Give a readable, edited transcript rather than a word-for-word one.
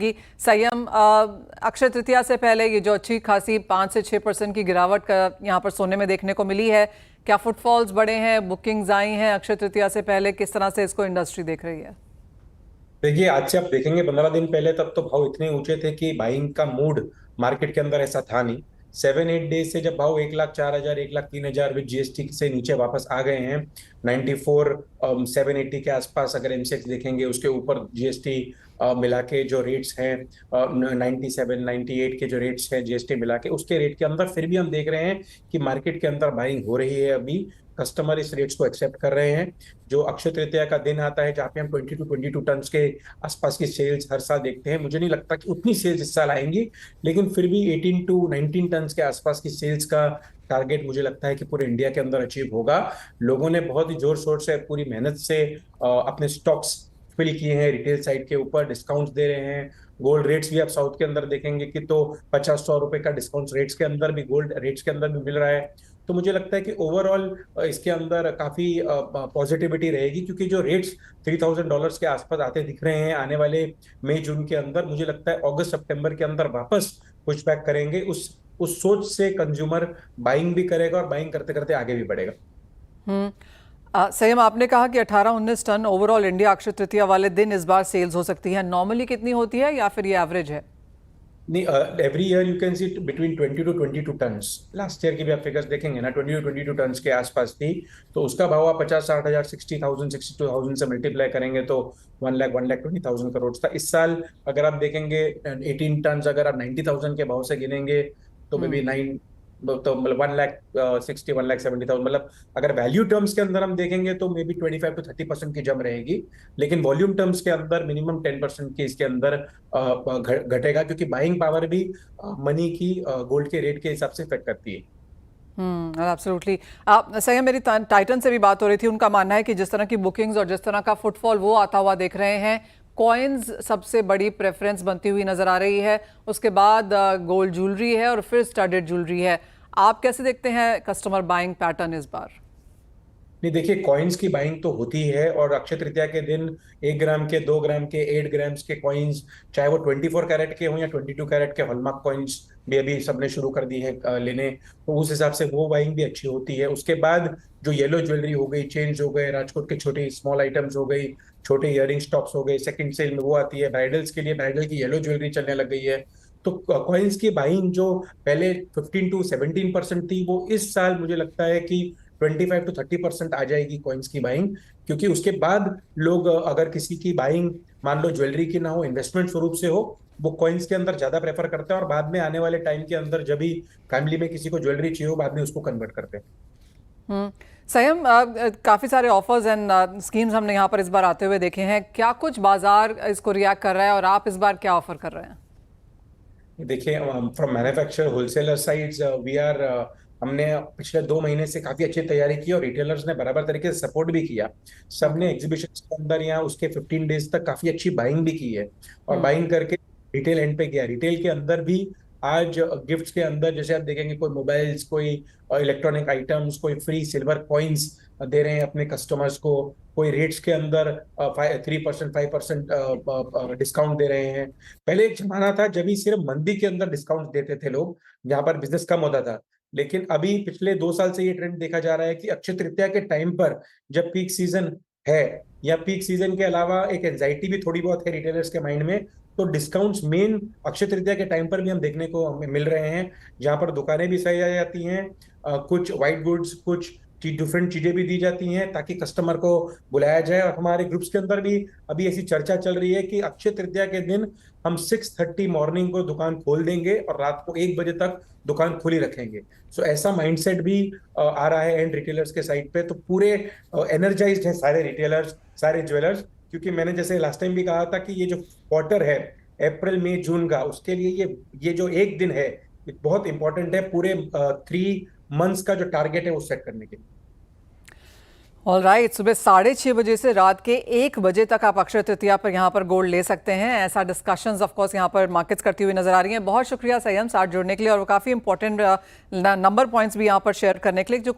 आएगी। संयम, अक्षय तृतीया से पहले ये जो अच्छी खासी 5 से 6% की गिरावट का यहाँ पर सोने में देखने को मिली है, क्या फुटफॉल्स बढ़े हैं, बुकिंग्स आई हैं अक्षय तृतीया से पहले, किस तरह से इसको इंडस्ट्री देख रही है? देखिए, आज से आप देखेंगे 15 दिन पहले तब तो भाव इतने ऊंचे थे कि बाइंग का मूड मार्केट के अंदर ऐसा था नहीं। 7-8 डेज से जब भाव 1,04,000 1,03,000 विद जीएसटी से नीचे वापस आ गए हैं 94 780 के आसपास, अगर एमसेक्स देखेंगे उसके ऊपर जीएसटी मिला के जो रेट्स हैं 97 98 के जो रेट्स हैं जीएसटी मिला के, उसके रेट के अंदर फिर भी हम देख रहे हैं कि मार्केट के अंदर बाइंग हो रही है। अभी कस्टमर इस रेट्स को एक्सेप्ट कर रहे हैं। जो अक्षय तृतीया का दिन आता है जहाँ पे हम 22 टन के आसपास की सेल्स हर साल देखते हैं, मुझे नहीं लगता कि उतनी सेल्स इस साल आएंगी, लेकिन फिर भी 18 to 19 टन के आसपास की सेल्स का टारगेट मुझे लगता है कि पूरे इंडिया के अंदर अचीव होगा। लोगों ने बहुत ही जोर शोर से पूरी मेहनत से अपने स्टॉक्स फिल किए हैं, रिटेल साइड के ऊपर डिस्काउंट्स दे रहे हैं। गोल्ड रेट्स भी आप साउथ के अंदर देखेंगे कि तो 50-100 रुपए का डिस्काउंट रेट्स के अंदर भी, गोल्ड रेट्स के अंदर भी मिल रहा है। तो मुझे लगता है कि ओवरऑल इसके अंदर काफी पॉजिटिविटी रहेगी, क्योंकि जो रेट्स $3,000 के आसपास आते दिख रहे हैं आने वाले मई जून के अंदर, मुझे लगता है अगस्त सितंबर के अंदर वापस पुश बैक करेंगे। उस सोच से कंज्यूमर बाइंग भी करेगा और बाइंग करते करते आगे भी बढ़ेगा। संयम, आपने कहा कि 18-19 ton overall India Akshaya Tritiya वाले दिन इस बार सेल्स हो सकती है। नॉर्मली कितनी होती है या फिर ये एवरेज है? नहीं, every year you can see between 20 to 22 tons. Last year की भी आप फिगर्स देखेंगे ना, 20 to 22 टन्स के आसपास थी। तो उसका भाव आप 50-60 हजार 60,000 62,000 से मल्टीप्लाई करेंगे तो 1 लाख 1,20,000 करोड़ था इस साल। अगर आप देखेंगे 18 टन्स अगर आप 90,000 के भाव से गिनेंगे तो मे बी हम्म 9, तो मतलब 1,60,000 1,70,000, मतलब अगर वैल्यू टर्म्स के अंदर हम देखेंगे तो मे बी 25 to 30% की जम रहेगी। लेकिन वॉल्यूम टर्म्स के अंदर मिनिमम 10% की इसके अंदर घटेगा, क्योंकि बाइंग पावर भी मनी की गोल्ड के रेट के हिसाब से इफेक्ट करती है। एब्सोल्युटली। आप संयम, मेरी टाइटन से भी बात हो रही थी, उनका मानना है कि जिस तरह की बुकिंग्स और जिस तरह का फुटफॉल वो आता हुआ देख रहे हैं, कॉइन्स सबसे बड़ी प्रेफरेंस बनती हुई नजर आ रही है, उसके बाद गोल्ड ज्वेलरी है और फिर स्टडेड ज्वेलरी है। आप कैसे देखते हैं कस्टमर बाइंग पैटर्न इस बार? नहीं, देखिए, कॉइन्स की बाइंग तो होती है, और अक्षय तृतीया के दिन 1 ग्राम के, 2 ग्राम के, 8 ग्राम्स के कॉइन्स, चाहे वो 24 कैरेट के हों या 22 कैरेट के हॉलमार्क कॉइन्स भी अभी सबने शुरू कर दी है लेने। तो उस हिसाब से वो बाइंग भी अच्छी होती है। उसके बाद जो येलो ज्वेलरी हो गई, चेन्स हो गए, राजकोट के छोटे स्मॉल आइटम्स हो गई, छोटे इयरिंग स्टॉक्स हो गए, सेकंड सेल में वो आती है। ब्राइडल्स के लिए ब्राइडल की येलो ज्वेलरी चलने लग गई है। तो कॉइन्स की बाइंग जो पहले 15 to 17% थी, वो इस साल मुझे लगता है कि 25 to 30% आ जाएगी कॉइन्स की बाइंग। क्योंकि उसके बाद लोग अगर किसी की बाइंग मान लो ज्वेलरी की ना हो, इन्वेस्टमेंट स्वरूप से हो, वो कॉइन्स के अंदर ज्यादा प्रेफर करते हैं, और बाद में आने वाले टाइम के अंदर जब भी फैमिली में किसी को ज्वेलरी चाहिए हो, बाद में उसको कन्वर्ट करते हैं। हम्म संयम, काफी सारे ऑफर्स एंड स्कीम्स हमने यहाँ पर इस बार आते हुए देखे हैं। क्या कुछ बाजार इसको रिएक्ट कर रहा है और आप इस बार क्या ऑफर कर रहे हैं? देखिए, from manufacture wholesaler sides we are, हमने पिछले 2 महीने से काफी अच्छी तैयारी की और रिटेलर्स ने बराबर तरीके से सपोर्ट भी किया। सबने ओके। एग्जीबिशन के अंदर या उसके 15 डेज तक काफी अच्छी बाइंग भी की है, और हम्म बाइंग करके रिटेल एंड पे गया। रिटेल के अंदर भी आज गिफ्ट्स के अंदर जैसे आप देखेंगे, कोई मोबाइल्स, कोई इलेक्ट्रॉनिक आइटम्स, कोई फ्री सिल्वर कॉइन्स दे रहे हैं अपने कस्टमर्स को, कोई रेट्स के अंदर 3% 5% डिस्काउंट दे रहे हैं। पहले एक जमाना था जब भी सिर्फ मंदी के अंदर डिस्काउंट देते थे लोग, जहां पर बिजनेस कम होता था। लेकिन अभी पिछले 2 साल से ये ट्रेंड देखा जा रहा है कि अक्षय तृतीया के टाइम पर, जब पीक सीजन है, या पीक सीजन के अलावा एक एंजाइटी भी थोड़ी बहुत है रिटेलर्स के माइंड में, तो डिस्काउंट्स मेन अक्षय तृतीया के टाइम पर भी हम देखने को हमें मिल रहे हैं। जहां पर दुकानें भी सही आ जाती हैं, कुछ वाइट गुड्स, कुछ डिफरेंट चीजें भी दी जाती हैं ताकि कस्टमर को बुलाया जाए। और हमारे ग्रुप्स के अंदर भी अभी ऐसी चर्चा चल रही है कि अक्षय तृतीया के दिन हम 6:30 मॉर्निंग को दुकान खोल देंगे और रात को 1 बजे तक दुकान खुली रखेंगे। सो ऐसा माइंडसेट भी आ रहा है एंड रिटेलर्स के साइड पे। तो पूरे एनर्जाइज्ड है सारे रिटेलर्स, सारे ज्वेलर्स, क्योंकि मैंने जैसे लास्ट टाइम भी कहा था कि ये जो क्वार्टर है अप्रैल मई जून का, उसके लिए ये जो एक दिन है, ये बहुत इंपॉर्टेंट है पूरे 3 मंथ्स का जो टारगेट है वो सेट करने के लिए। ऑल राइट, सुबह 6:30 बजे से रात के 1 बजे तक आप अक्षय तृतीया पर यहाँ पर गोल्ड ले सकते हैं। ऐसा डिस्कशंस ऑफ कोर्स यहाँ पर मार्केट्स करती हुई नजर आ रही हैं। बहुत शुक्रिया संयम साथ जुड़ने के लिए और वो काफ़ी इंपॉर्टेंट नंबर पॉइंट्स भी यहाँ पर शेयर करने के लिए। जो